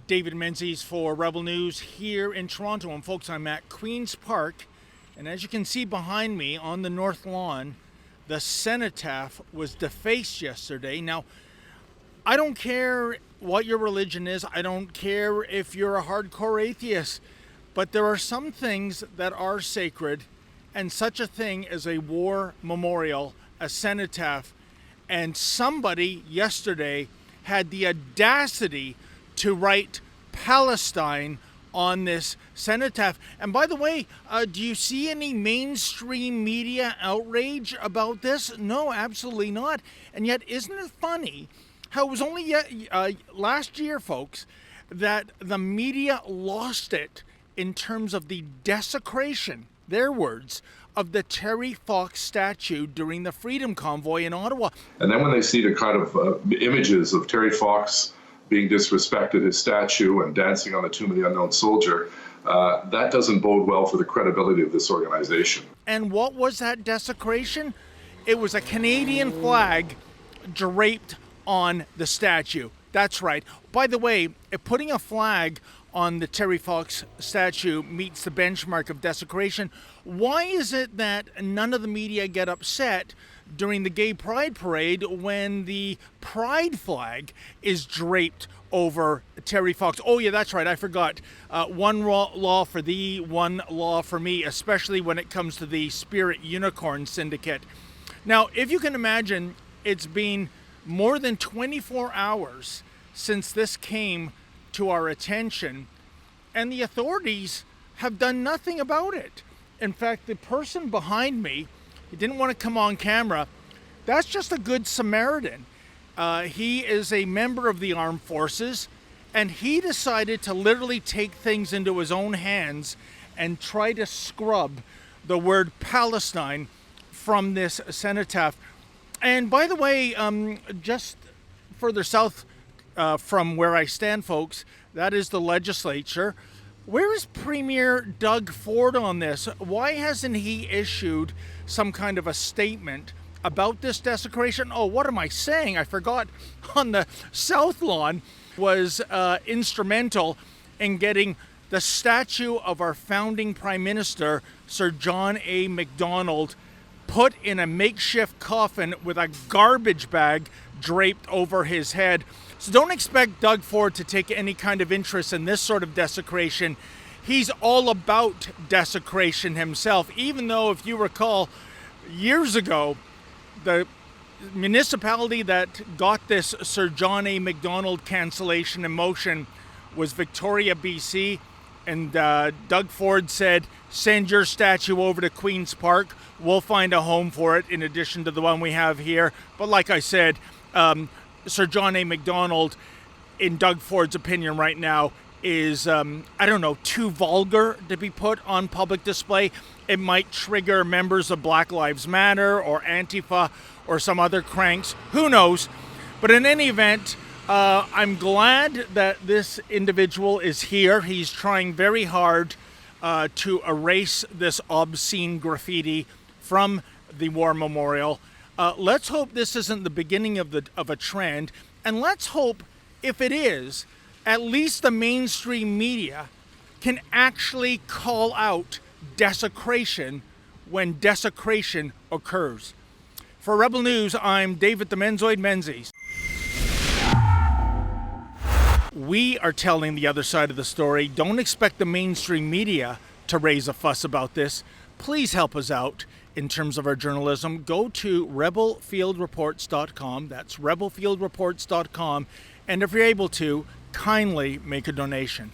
David Menzies for Rebel News here in Toronto. And folks, I'm at Queen's Park, and as you can see behind me on the north lawn, the cenotaph was defaced yesterday. Now, I don't care what your religion is, I don't care if you're a hardcore atheist, but there are some things that are sacred, and such a thing as a war memorial, a cenotaph. And somebody yesterday had the audacity to write Palestine on this cenotaph. And by the way, do you see any mainstream media outrage about this? No, absolutely not. And yet, isn't it funny how it was only last year, folks, that the media lost it in terms of the desecration, their words, of the Terry Fox statue during the Freedom Convoy in Ottawa. And then when they see the kind of images of Terry Fox being disrespected, his statue, and dancing on the tomb of the unknown soldier, that doesn't bode well for the credibility of this organization. And what was that desecration? It was a Canadian flag draped on the statue. That's right. By the way, if putting a flag on the Terry Fox statue meets the benchmark of desecration, why is it that none of the media get upset during the Gay Pride Parade when the Pride flag is draped over Terry Fox? Oh yeah, that's right, I forgot. One law for thee, one law for me, especially when it comes to the Spirit Unicorn Syndicate. Now, if you can imagine, it's been more than 24 hours since this came to our attention, and the authorities have done nothing about it. In fact, the person behind me, he didn't want to come on camera. That's just a good Samaritan. He is a member of the armed forces, and he decided to literally take things into his own hands and try to scrub the word Palestine from this cenotaph. And by the way, just further south from where I stand, folks, that is the legislature. Where is Premier Doug Ford on this? Why hasn't he issued some kind of a statement about this desecration? Oh, what am I saying? I forgot. On the South Lawn was instrumental in getting the statue of our founding Prime Minister, Sir John A. Macdonald, put in a makeshift coffin with a garbage bag draped over his head. So don't expect Doug Ford to take any kind of interest in this sort of desecration. He's all about desecration himself, even though, if you recall, years ago, the municipality that got this Sir John A. Macdonald cancellation in motion was Victoria, BC, and Doug Ford said, send your statue over to Queen's Park. We'll find a home for it in addition to the one we have here. But like I said, Sir John A. Macdonald, in Doug Ford's opinion right now, is, too vulgar to be put on public display. It might trigger members of Black Lives Matter or Antifa or some other cranks. Who knows? But in any event, I'm glad that this individual is here. He's trying very hard to erase this obscene graffiti from the war memorial. Let's hope this isn't the beginning of a trend, and let's hope, if it is, at least the mainstream media can actually call out desecration when desecration occurs. For Rebel News, I'm David the Menzoid Menzies. We are telling the other side of the story. Don't expect the mainstream media to raise a fuss about this. Please help us out in terms of our journalism. Go to rebelfieldreports.com. That's rebelfieldreports.com. And if you're able to, kindly make a donation.